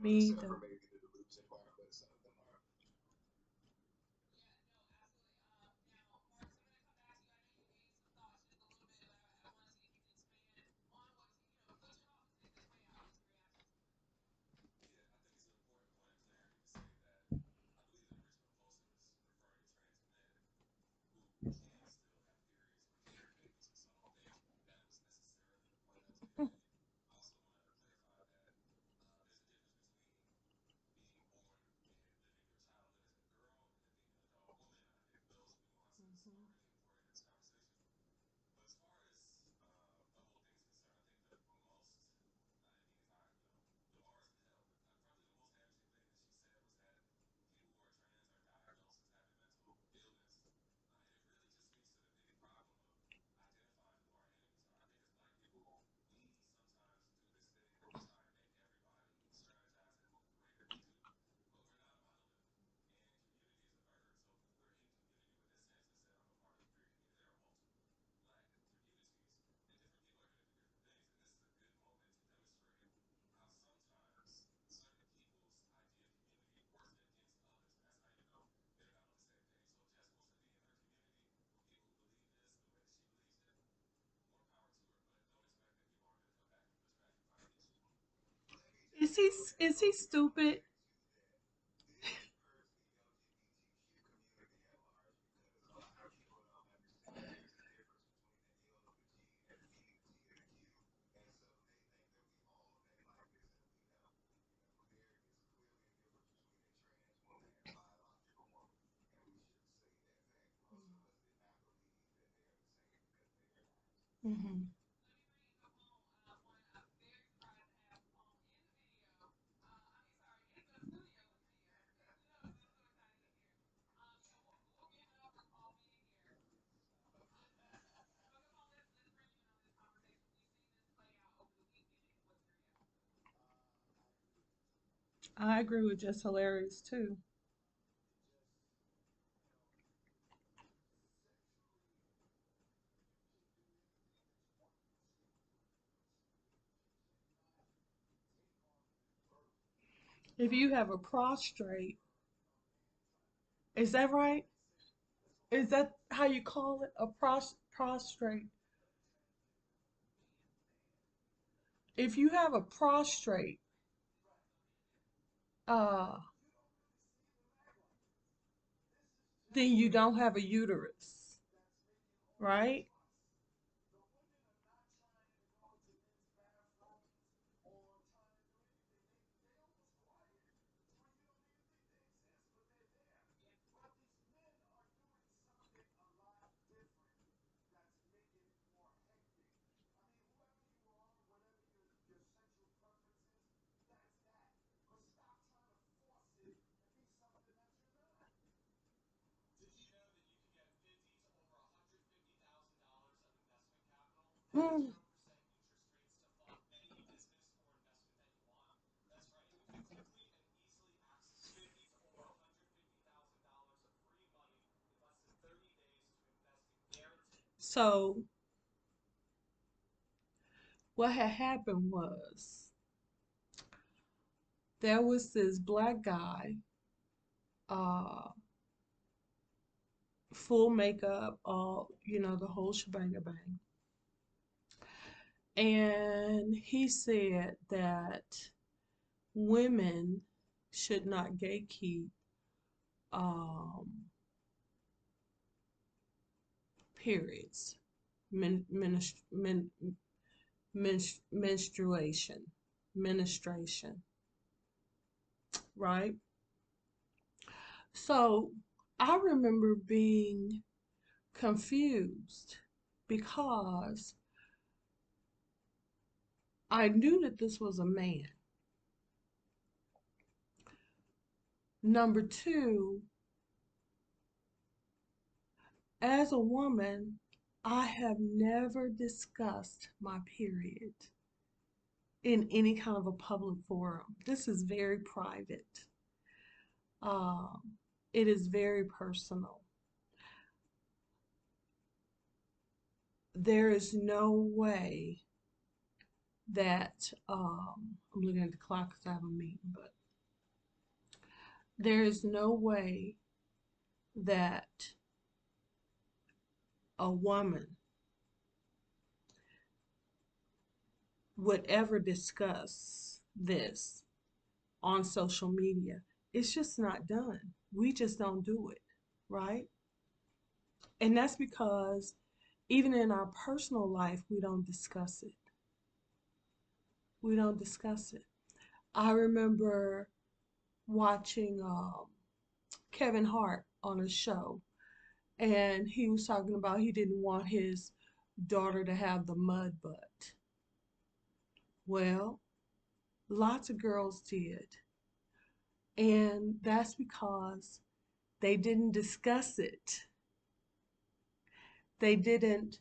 Me either. Is he is he stupid? Hmm. I agree with just hilarious too. If you have a prostrate, is that right? Is that how you call it? A prostrate? If you have a prostrate, uh, then you don't have a uterus, right? Mm. So what had happened was there was this black guy, uh, full makeup, all the whole shebang bang, and he said that women should not gatekeep um, periods, men, men, menstruation, menstruation, right? So I remember being confused because I knew that this was a man. Number two, as a woman, I have never discussed my period in any kind of a public forum. This is very private. Um, it is very personal. There is no way that I'm looking at the clock because I have a meeting, but there is no way that a woman would ever discuss this on social media. It's just not done. We just don't do it, right? And that's because even in our personal life, we don't discuss it. We don't discuss it. I remember watching Kevin Hart on a show, and he was talking about he didn't want his daughter to have the mud butt. Well, lots of girls did. And that's because they didn't discuss it. They didn't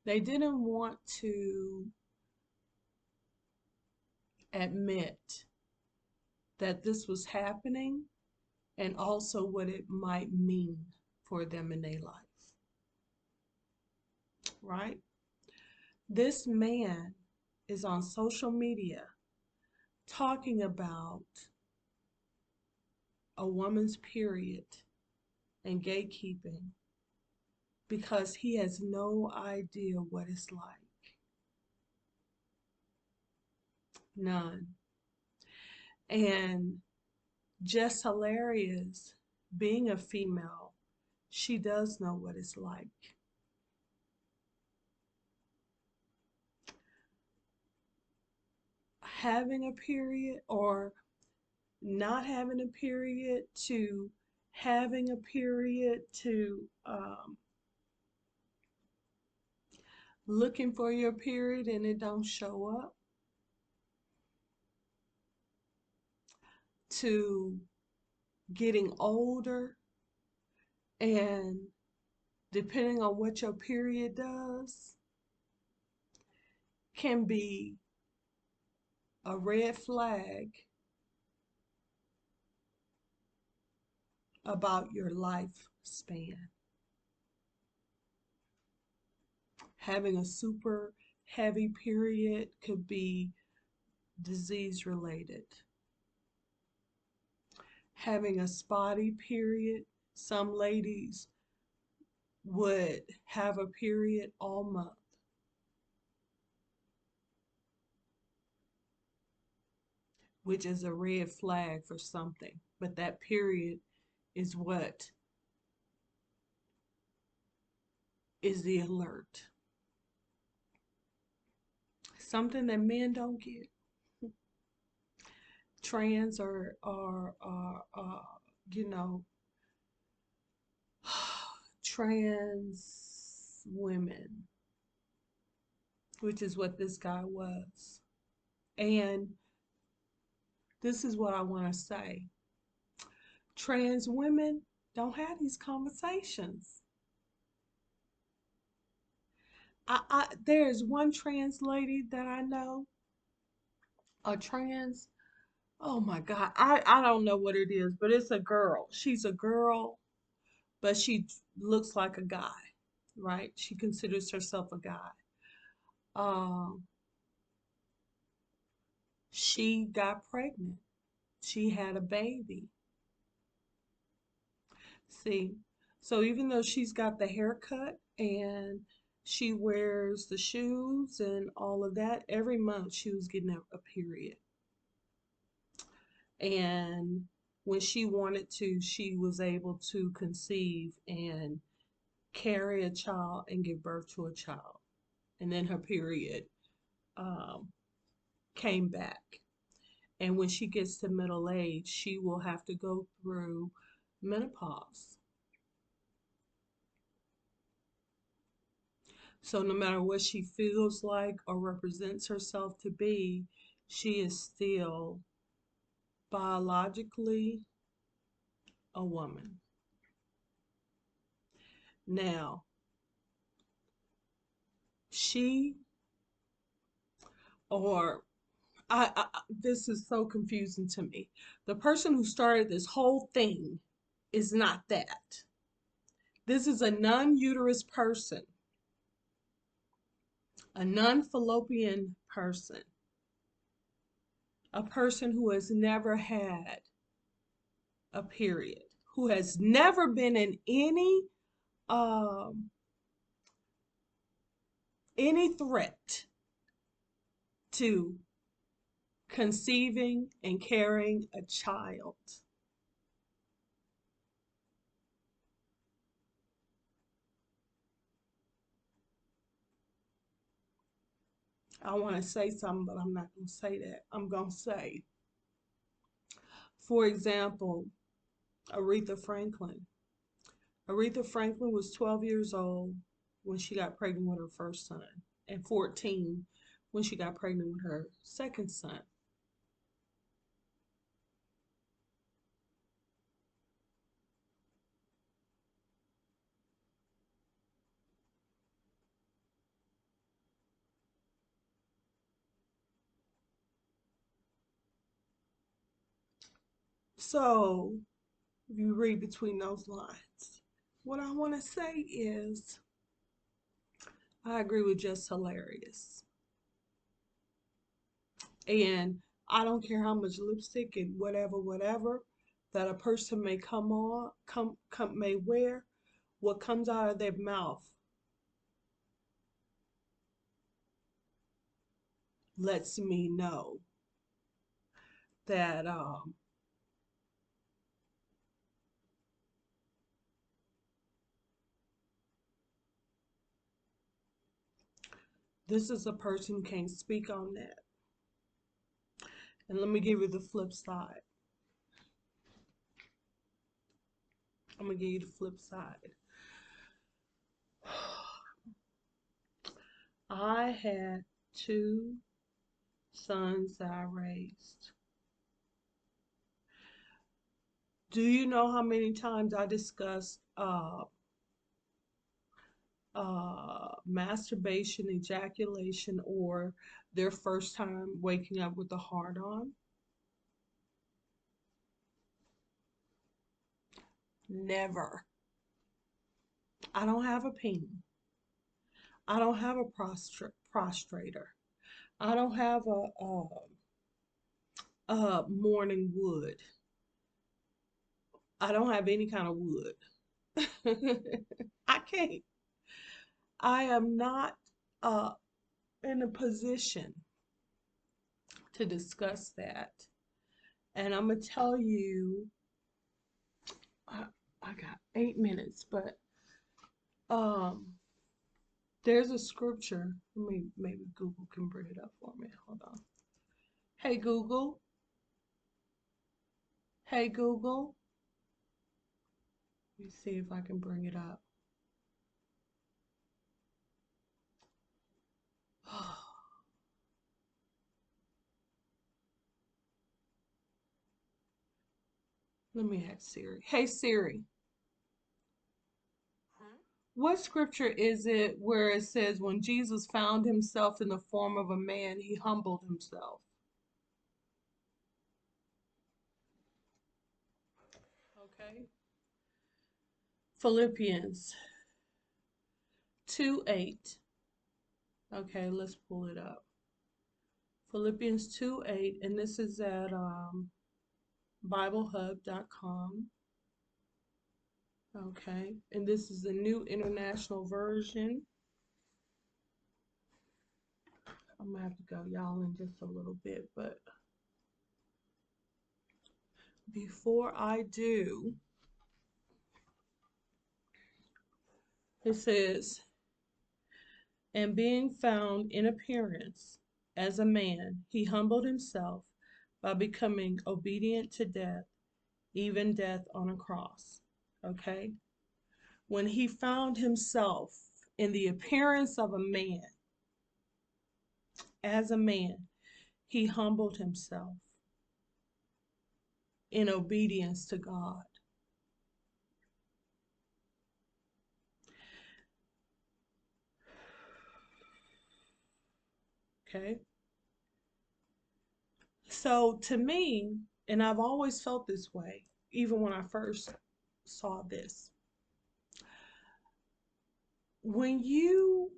they didn't want to admit that this was happening and also what it might mean for them in their life, right? This man is on social media talking about a woman's period and gatekeeping because he has no idea what it's like. None. And just hilarious, being a female, she does know what it's like. Having a period or not having a period to having a period to looking for your period and it don't show up to getting older and depending on what your period does can be a red flag about your lifespan. Having a super heavy period could be disease related. Having a spotty period, some ladies would have a period all month, which is a red flag for something. But that period is what is the alert. Something that men don't get. Trans you know, trans women, which is what this guy was. And this is what I want to say. Trans women don't have these conversations. There's one trans lady that I know, a trans, oh my God, I don't know what it is, but it's a girl. She's a girl, but she looks like a guy, right? She considers herself a guy. Um, she got pregnant. She had a baby. See, so even though she's got the haircut and she wears the shoes and all of that, every month she was getting a period. And when she wanted to, she was able to conceive and carry a child and give birth to a child. And then her period um, came back. And when she gets to middle age, she will have to go through menopause. So no matter what she feels like or represents herself to be, she is still biologically a woman. Now, she or this is so confusing to me. The person who started this whole thing is not that. This is a non-uterus person, a non-fallopian person, a person who has never had a period, who has never been in um, any threat to conceiving and carrying a child. I want to say something, but I'm not going to say that. I'm going to say, for example, Aretha Franklin. Aretha Franklin was 12 years old when she got pregnant with her first son, and 14 when she got pregnant with her second son. So, if you read between those lines, what I want to say is I agree with just hilarious. And I don't care how much lipstick and whatever that a person may may wear, what comes out of their mouth lets me know that this is a person who can't speak on that. And let me give you the flip side. I'm gonna give you the flip side. I had two sons that I raised. Do you know how many times I discussed masturbation, ejaculation, or their first time waking up with a hard on? Never. I don't have a peen. I don't have a prostrator. I don't have a morning wood. I don't have any kind of wood. I can't. I am not uh, in a position to discuss that. And I'm going to tell you, I, I got 8 minutes, but um, there's a scripture. Let me, maybe Google can bring it up for me. Hold on. Hey, Google. Hey, Google. Let me see if I can bring it up. Let me ask Siri. Hey, Siri. What scripture is it where it says when Jesus found himself in the form of a man, he humbled himself? Okay. Philippians 2:8. Okay, let's pull it up. Philippians 2:8, and this is at BibleHub.com. Okay, and this is the New International Version. I'm gonna have to go y'all in just a little bit, but before I do, it says, and being found in appearance as a man, he humbled himself by becoming obedient to death, even death on a cross. Okay? When he found himself in the appearance of a man, as a man, he humbled himself in obedience to God. Okay? So to me, and I've always felt this way, even when I first saw this. When you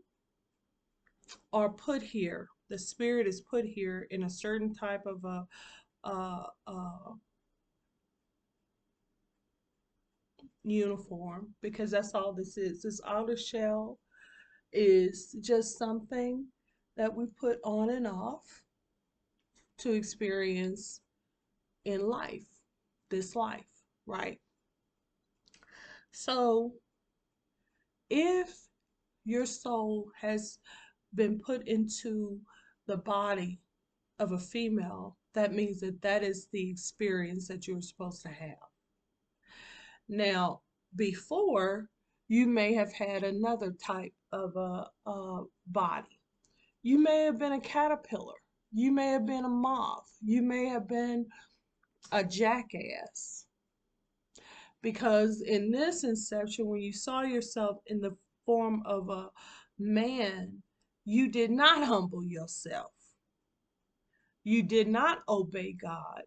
are put here, the spirit is put here in a certain type of a uniform, because that's all this is. This outer shell is just something that we put on and off to experience in life, this life, right? So if your soul has been put into the body of a female, that means that that is the experience that you're supposed to have. Now, before, you may have had another type of a body. You may have been a caterpillar. You may have been a moth. You may have been a jackass. Because in this inception, when you saw yourself in the form of a man, you did not humble yourself. You did not obey God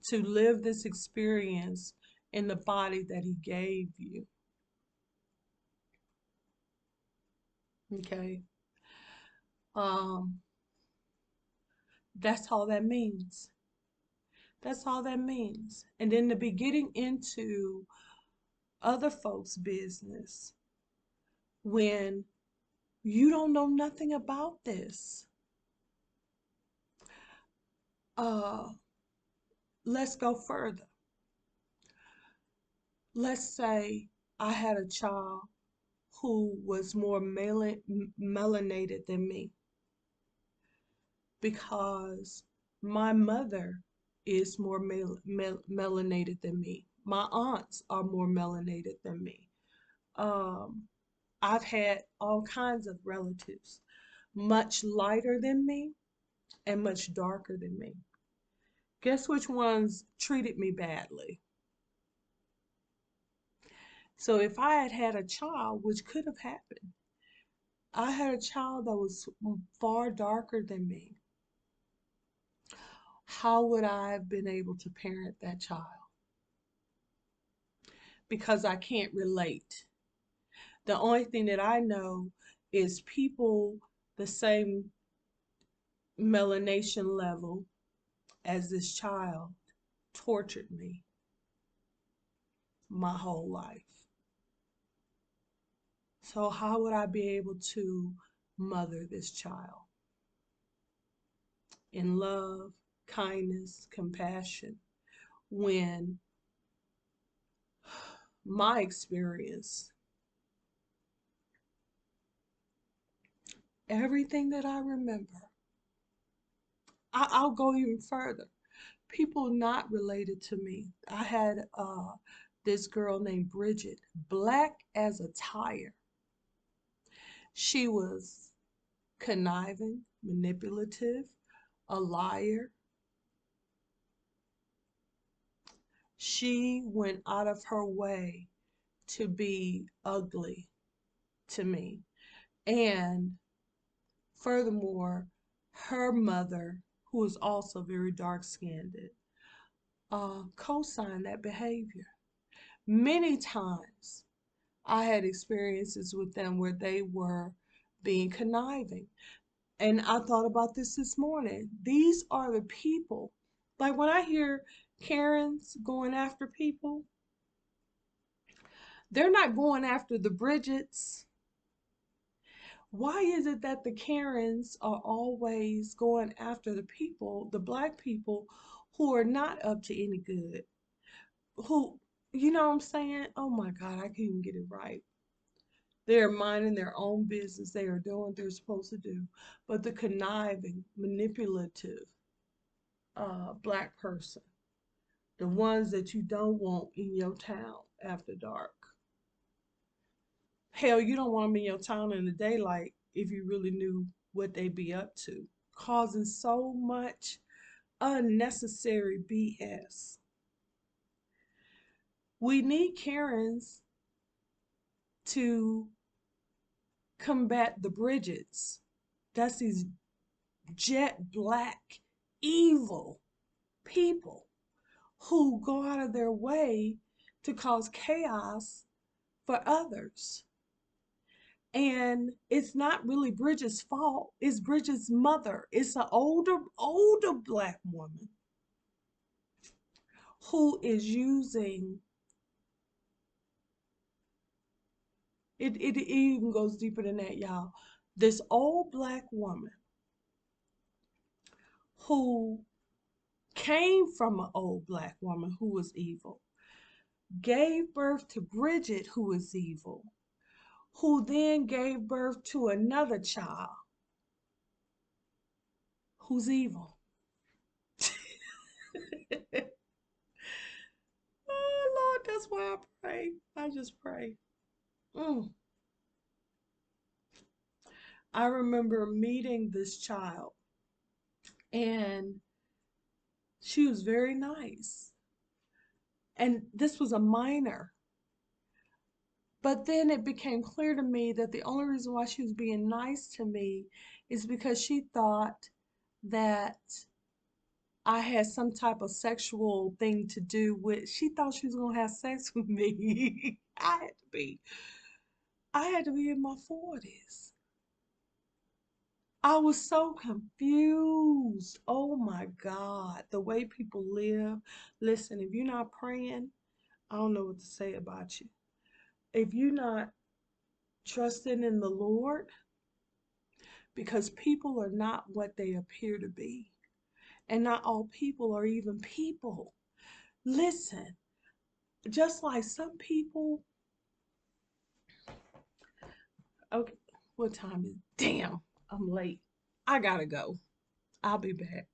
to live this experience in the body that He gave you. Okay? Um, that's all that means. That's all that means. And then to be getting into other folks' business when you don't know nothing about this. Uh, let's go further. Let's say I had a child who was more melanated than me, because my mother is more melanated than me. My aunts are more melanated than me. Um, I've had all kinds of relatives, much lighter than me and much darker than me. Guess which ones treated me badly? So if I had had a child, which could have happened, I had a child that was far darker than me, how would I have been able to parent that child? Because I can't relate. The only thing that I know is people the same melanation level as this child tortured me my whole life. So how would I be able to mother this child in love, kindness, compassion, when my experience, everything that I remember, I'll go even further. People not related to me. I had this girl named Bridget, black as a tire. She was conniving, manipulative, a liar. She went out of her way to be ugly to me. And furthermore, her mother, who is also very dark-skinned, co-signed that behavior. Many times I had experiences with them where they were being conniving. And I thought about this morning. These are the people. Like when I hear Karens going after people, they're not going after the Bridgets. Why is it that the Karens are always going after the people, the black people, who are not up to any good? Who, you know what I'm saying? Oh my God, I can't even get it right. They're minding their own business. They are doing what they're supposed to do. But the conniving, manipulative black person, the ones that you don't want in your town after dark. Hell, you don't want them in your town in the daylight if you really knew what they be up to, causing so much unnecessary BS. We need Karens to combat the Bridgets. That's these jet black, evil people who go out of their way to cause chaos for others. And it's not really Bridget's fault. It's Bridget's mother. It's an older black woman who is using it. It even goes deeper than that, y'all. This old black woman who came from an old black woman who was evil, gave birth to Bridget, who is evil, who then gave birth to another child who's evil. Oh Lord, that's why I pray. I just pray. Mm. I remember meeting this child, and she was very nice. And this was a minor. But then it became clear to me that the only reason why she was being nice to me is because she thought that I had some type of sexual thing to do with, she thought she was gonna have sex with me. I had to be in my 40s. I was so confused. Oh my God, the way people live. Listen, if you're not praying, I don't know what to say about you. If you're not trusting in the Lord, because people are not what they appear to be, and not all people are even people. Listen, just like some people, okay, what time is, damn, I'm late. I gotta go. I'll be back.